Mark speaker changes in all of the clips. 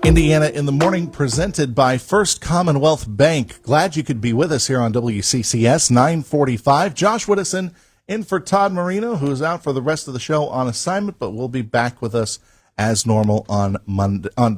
Speaker 1: Indiana in the Morning, presented by First Commonwealth Bank. Glad you could be with us here on WCCS 945. Josh Whittison in for Todd Marino, who is out for the rest of the show on assignment, but will be back with us as normal on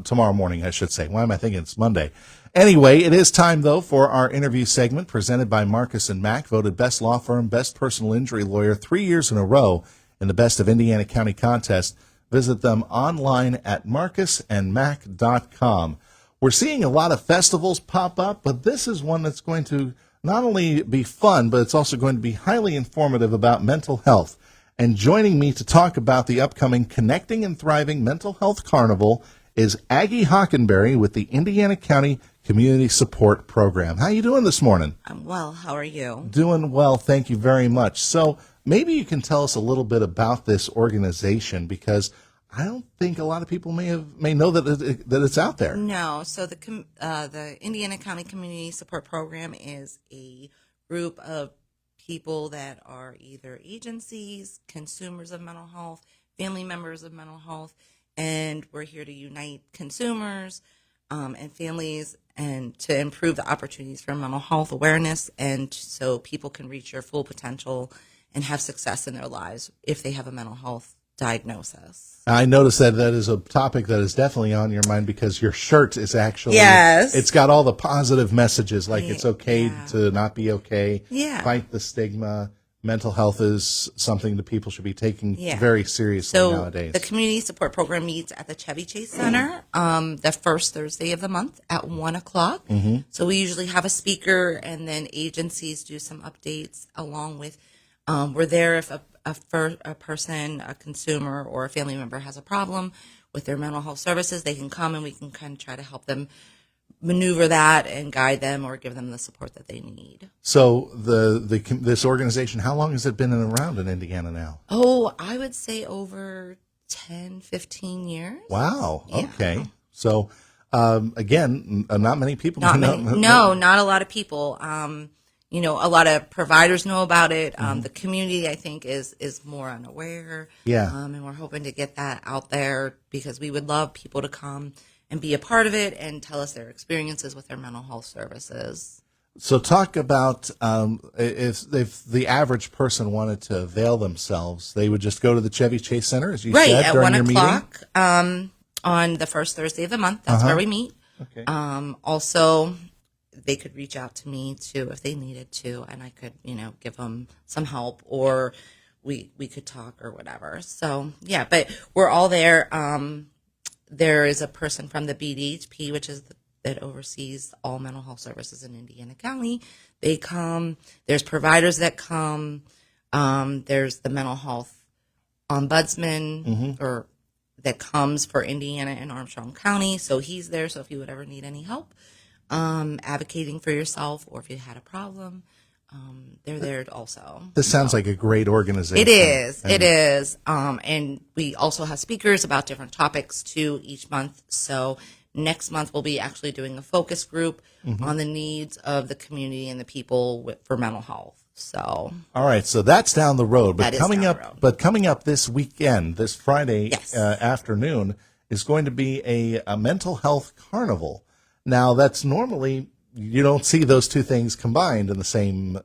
Speaker 1: tomorrow morning, I should say. Why am I thinking it's Monday? Anyway, it is time, though, for our interview segment presented by Marcus and Mack, voted best law firm, best personal injury lawyer 3 years in a row in the Best of Indiana County contest. Visit them online at marcusandmack.com. We're seeing a lot of festivals pop up, but this is one that's going to not only be fun, but it's also going to be highly informative about mental health. And joining me to talk about the upcoming Connecting and Thriving Mental Health Carnival is Aggie Hockenberry with the Indiana County Community Support Program. How are you doing this morning?
Speaker 2: I'm well. How are you?
Speaker 1: Doing well. Thank you very much. So maybe you can tell us a little bit about this organization, because I don't think a lot of people may know that it's out there.
Speaker 2: No. So the Indiana County Community Support Program is a group of people that are either agencies, consumers of mental health, family members of mental health, and we're here to unite consumers and families and to improve the opportunities for mental health awareness, and so people can reach their full potential and have success in their lives if they have a mental health diagnosis.
Speaker 1: I noticed that is a topic that is definitely on your mind, because your shirt is actually,
Speaker 2: yes,
Speaker 1: it's got all the positive messages, like it's okay to not be okay, fight the stigma. Mental health is something that people should be taking very seriously nowadays.
Speaker 2: The community support program meets at the Chevy Chase Center the first Thursday of the month at 1 o'clock. Mm-hmm. So we usually have a speaker, and then agencies do some updates along with, we're there if a person, a consumer, or a family member has a problem with their mental health services. They can come and we can kind of try to help them maneuver that and guide them or give them the support that they need.
Speaker 1: So this organization, how long has it been around in Indiana now?
Speaker 2: Oh, I would say over 10, 15 years.
Speaker 1: Wow. Yeah. Okay. So again, not many people
Speaker 2: know.
Speaker 1: No,
Speaker 2: not a lot of people. A lot of providers know about it. The community, I think, is more unaware.
Speaker 1: Yeah.
Speaker 2: And we're hoping to get that out there, because we would love people to come and be a part of it and tell us their experiences with their mental health services.
Speaker 1: So talk about if the average person wanted to avail themselves, they would just go to the Chevy Chase Center, as you said,
Speaker 2: at
Speaker 1: during
Speaker 2: 1
Speaker 1: your
Speaker 2: o'clock
Speaker 1: meeting?
Speaker 2: On the first Thursday of the month. That's where we meet.
Speaker 1: Okay.
Speaker 2: Also, they could reach out to me too if they needed to, and I could, give them some help, or we could talk or whatever. So yeah, but we're all there. There is a person from the BDHP, which is that oversees all mental health services in Indiana County. They come. There's providers that come. There's the mental health ombudsman or that comes for Indiana and Armstrong County. So he's there. So if you would ever need any help advocating for yourself, or if you had a problem, they're there also.
Speaker 1: This sounds like a great organization.
Speaker 2: It is. It is. And we also have speakers about different topics too each month. So next month we'll be actually doing a focus group on the needs of the community and the people for mental health. So
Speaker 1: all right, so that's down the road. But coming up this weekend, this Friday afternoon, is going to be a mental health carnival. Now, that's normally, you don't see those two things combined in the same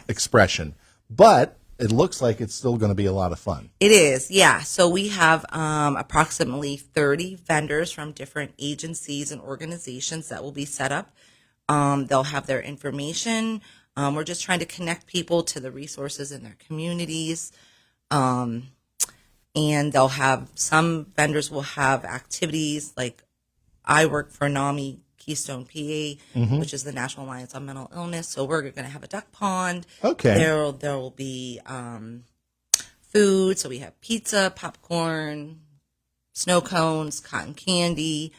Speaker 1: expression, but it looks like it's still going to be a lot of fun.
Speaker 2: It is, yeah. So we have approximately 30 vendors from different agencies and organizations that will be set up. They'll have their information. We're just trying to connect people to the resources in their communities. And they'll have, some vendors will have activities, like I work for NAMI Keystone PA, which is the National Alliance on Mental Illness. So we're going to have a duck pond.
Speaker 1: Okay.
Speaker 2: There will be food. So we have pizza, popcorn, snow cones, cotton candy,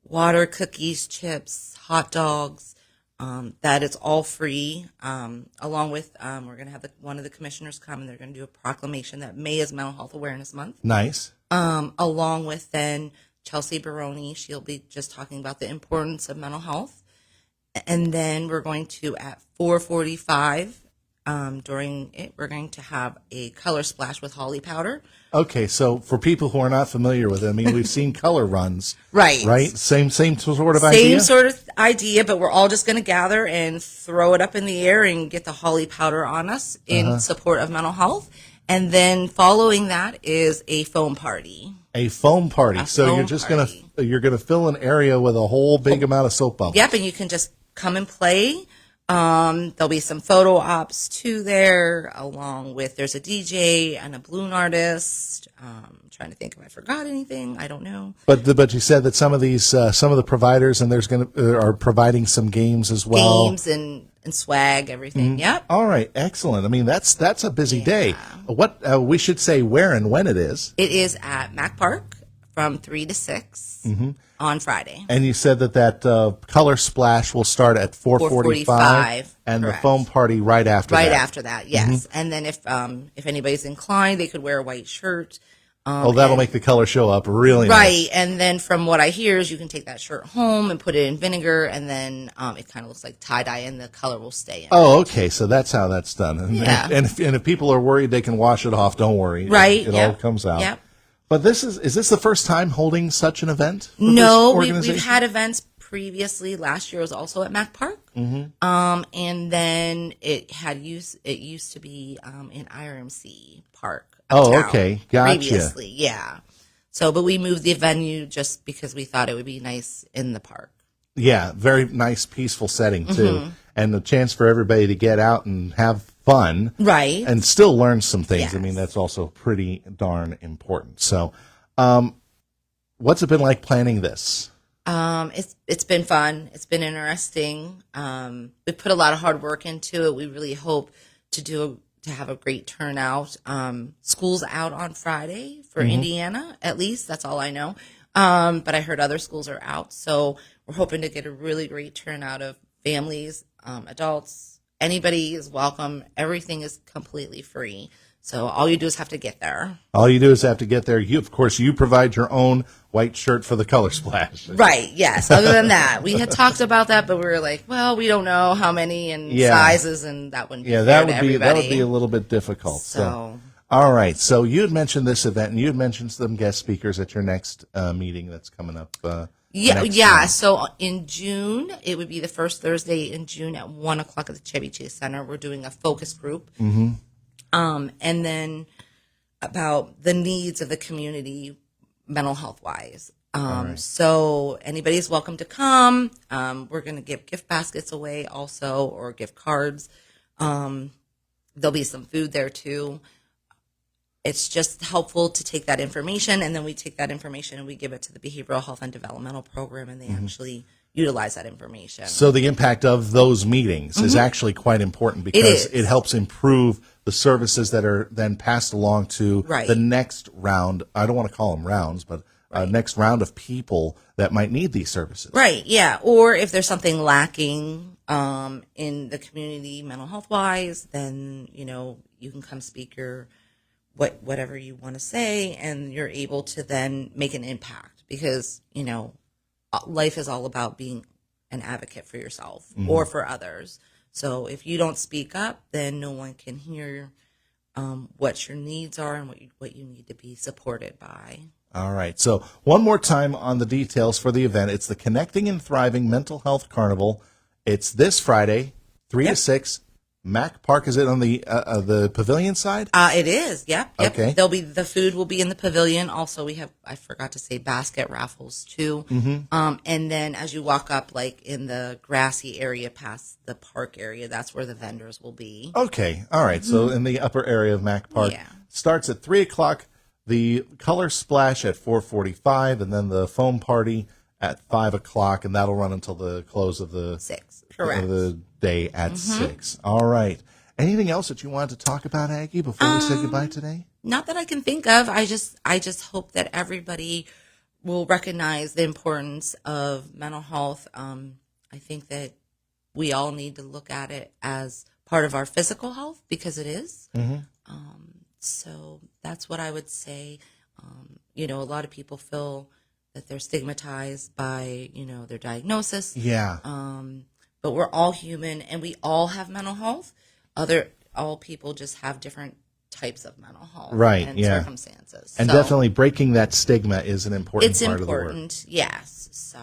Speaker 2: water, cookies, chips, hot dogs. That is all free. Along with, we're going to have one of the commissioners come, and they're going to do a proclamation that May is Mental Health Awareness Month.
Speaker 1: Nice.
Speaker 2: Along with then Chelsea Baroni, she'll be just talking about the importance of mental health. And then we're going to, at 4:45, During it, we're going to have a color splash with holly powder.
Speaker 1: Okay, so for people who are not familiar with it, I mean, we've seen color runs.
Speaker 2: Right.
Speaker 1: Right? Same sort of idea?
Speaker 2: Same sort of idea, but we're all just going to gather and throw it up in the air and get the holly powder on us in support of mental health. And then following that is a foam party.
Speaker 1: A foam party. So
Speaker 2: foam
Speaker 1: you're just
Speaker 2: party.
Speaker 1: gonna fill an area with a whole big amount of soap bubbles.
Speaker 2: Yep, and you can just come and play. There'll be some photo ops too there, along with there's a DJ and a balloon artist. Trying to think if I forgot anything. I don't know.
Speaker 1: But you said that some of the providers and are providing some games as well.
Speaker 2: Games and swag, everything. Yep.
Speaker 1: All right, excellent. I mean, that's a busy day. What we should say where and when it is.
Speaker 2: It is at Mack Park from 3 to 6 on Friday.
Speaker 1: And you said that color splash will start at 4:45, and
Speaker 2: correct.
Speaker 1: the foam party right after that.
Speaker 2: Right after that, yes. And then if anybody's inclined, they could wear a white shirt.
Speaker 1: That'll make the color show up really
Speaker 2: right.
Speaker 1: nice.
Speaker 2: And then from what I hear is you can take that shirt home and put it in vinegar, and then it kind of looks like tie-dye, and the color will stay in.
Speaker 1: Oh, okay. So that's how that's done. And,
Speaker 2: Yeah.
Speaker 1: and if people are worried they can wash it off, don't worry.
Speaker 2: Right.
Speaker 1: It all comes out.
Speaker 2: Yep.
Speaker 1: But is this the first time holding such an event? For
Speaker 2: No,
Speaker 1: this
Speaker 2: we've
Speaker 1: organization?
Speaker 2: had events previously. Last year was also at Mack Park. And then it used to be in IRMC Park.
Speaker 1: Oh,
Speaker 2: uptown
Speaker 1: okay. Gotcha.
Speaker 2: Previously, yeah. So, but we moved the venue just because we thought it would be nice in the park.
Speaker 1: Yeah, very nice, peaceful setting too, and the chance for everybody to get out and have fun,
Speaker 2: Right.
Speaker 1: and still learn some things.
Speaker 2: Yes.
Speaker 1: I mean, that's also pretty darn important. So, what's it been like planning this?
Speaker 2: It's been fun. It's been interesting. We put a lot of hard work into it. We really hope to have a great turnout. School's out on Friday for Indiana, at least. That's all I know. But I heard other schools are out. So we're hoping to get a really great turnout of families, adults. Anybody is welcome. Everything is completely free. So all you do is have to get there.
Speaker 1: All you do is have to get there. Of course, you provide your own white shirt for the color splash.
Speaker 2: Right, yes. Other than that, we had talked about that, but we were like, well, we don't know how many and sizes, and that wouldn't be fair
Speaker 1: that
Speaker 2: to
Speaker 1: would
Speaker 2: everybody.
Speaker 1: be a little bit difficult.
Speaker 2: So,
Speaker 1: all right. So you had mentioned this event, and you had mentioned some guest speakers at your next meeting that's coming up. Next month.
Speaker 2: So in June, it would be the first Thursday in June at 1:00 at the Chevy Chase Center. We're doing a focus group. And then about the needs of the community mental health wise. So anybody's welcome to come. We're going to give gift baskets away also, or gift cards. There'll be some food there too. It's just helpful to take that information, and then we take that information and we give it to the Behavioral Health and Developmental Program, and they actually utilize that information.
Speaker 1: So the impact of those meetings is actually quite important because it helps improve the services that are then passed along to the next round. I don't want to call them rounds, but next round of people that might need these services.
Speaker 2: Right, yeah. Or if there's something lacking in the community mental health wise, then, you can come speak whatever you want to say, and you're able to then make an impact because, life is all about being an advocate for yourself or for others. So if you don't speak up, then no one can hear what your needs are and what you need to be supported by.
Speaker 1: All right. So one more time on the details for the event. It's the Connecting and Thriving Mental Health Carnival. It's this Friday, 3 to 6. Mack Park, is it on the pavilion side?
Speaker 2: It is. Yep.
Speaker 1: Okay.
Speaker 2: The food will be in the pavilion. Also, I forgot to say basket raffles too. And then as you walk up, like in the grassy area past the park area, that's where the vendors will be.
Speaker 1: Okay. All right. So in the upper area of Mack Park, starts at 3:00. The color splash at 4:45, and then the foam party at 5:00, and that'll run until the close of the
Speaker 2: 6. Correct.
Speaker 1: Of the day at 6. All right. Anything else that you wanted to talk about, Aggie, before we say goodbye today?
Speaker 2: Not that I can think of. I just hope that everybody will recognize the importance of mental health. I think that we all need to look at it as part of our physical health because it is. So that's what I would say. A lot of people feel that they're stigmatized by, their diagnosis.
Speaker 1: Yeah.
Speaker 2: But we're all human and we all have mental health. all people just have different types of mental health
Speaker 1: Right,
Speaker 2: and
Speaker 1: yeah.
Speaker 2: circumstances.
Speaker 1: And
Speaker 2: So
Speaker 1: definitely breaking that stigma is an important
Speaker 2: it's
Speaker 1: part of the work.
Speaker 2: important, yes. So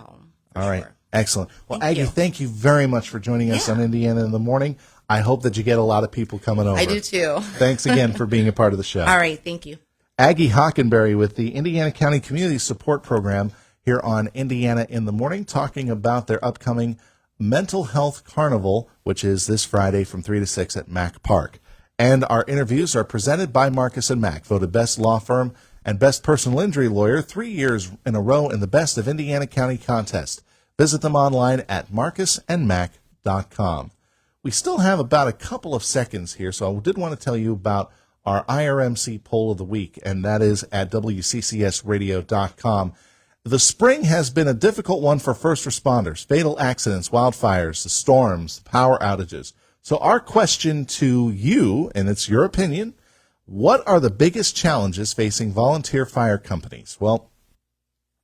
Speaker 2: for
Speaker 1: All right.
Speaker 2: sure.
Speaker 1: Excellent. Well,
Speaker 2: Thank
Speaker 1: Aggie,
Speaker 2: you.
Speaker 1: thank you very much for joining us
Speaker 2: Yeah.
Speaker 1: on Indiana in the Morning. I hope that you get a lot of people coming over.
Speaker 2: I do too.
Speaker 1: Thanks again for being a part of the show.
Speaker 2: All right, thank you.
Speaker 1: Aggie Hockenberry with the Indiana County Community Support Program here on Indiana in the Morning, talking about their upcoming Mental Health Carnival, which is this Friday from 3 to 6 at Mack Park. And our interviews are presented by Marcus and Mack, voted best law firm and best personal injury lawyer 3 years in a row in the Best of Indiana County contest. Visit them online at marcusandmack.com. We still have about a couple of seconds here, so I did want to tell you about our IRMC poll of the week, and that is at WCCSradio.com. The spring has been a difficult one for first responders, fatal accidents, wildfires, the storms, power outages. So our question to you, and it's your opinion, what are the biggest challenges facing volunteer fire companies? Well,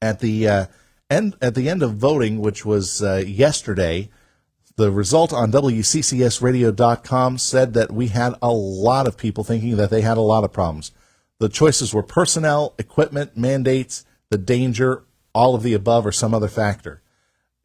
Speaker 1: at the end of voting, which was yesterday, the result on WCCSradio.com said that we had a lot of people thinking that they had a lot of problems. The choices were personnel, equipment, mandates, the danger, all of the above, or some other factor.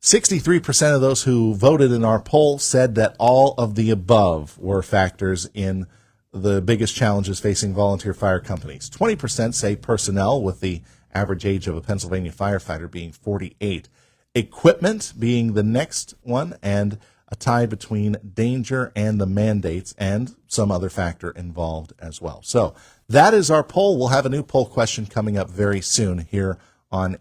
Speaker 1: 63% of those who voted in our poll said that all of the above were factors in the biggest challenges facing volunteer fire companies. 20% say personnel, with the average age of a Pennsylvania firefighter being 48. Equipment being the next one, and a tie between danger and the mandates, and some other factor involved as well. So that is our poll. We'll have a new poll question coming up very soon here on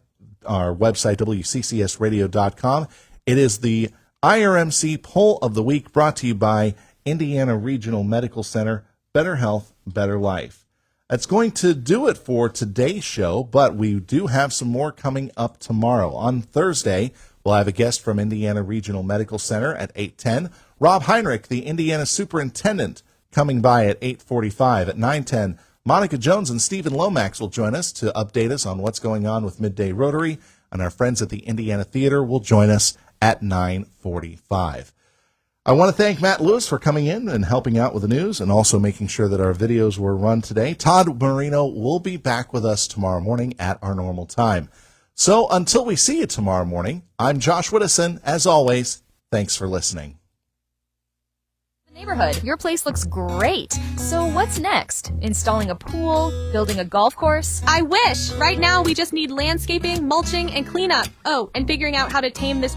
Speaker 1: our website, WCCSradio.com. It is the IRMC Poll of the Week, brought to you by Indiana Regional Medical Center. Better health, better life. That's going to do it for today's show, but we do have some more coming up tomorrow. On Thursday, we'll have a guest from Indiana Regional Medical Center at 8:10. Rob Heinrich, the Indiana Superintendent, coming by at 8:45. At 9:10, Monica Jones and Stephen Lomax will join us to update us on what's going on with Midday Rotary, and our friends at the Indiana Theater will join us at 9:45. I want to thank Matt Lewis for coming in and helping out with the news and also making sure that our videos were run today. Todd Marino will be back with us tomorrow morning at our normal time. So until we see you tomorrow morning, I'm Josh Whittison. As always, thanks for listening.
Speaker 3: Neighborhood. Your place looks great. So what's next? Installing a pool? Building a golf course?
Speaker 4: I wish! Right now we just need landscaping, mulching, and cleanup. Oh, and figuring out how to tame this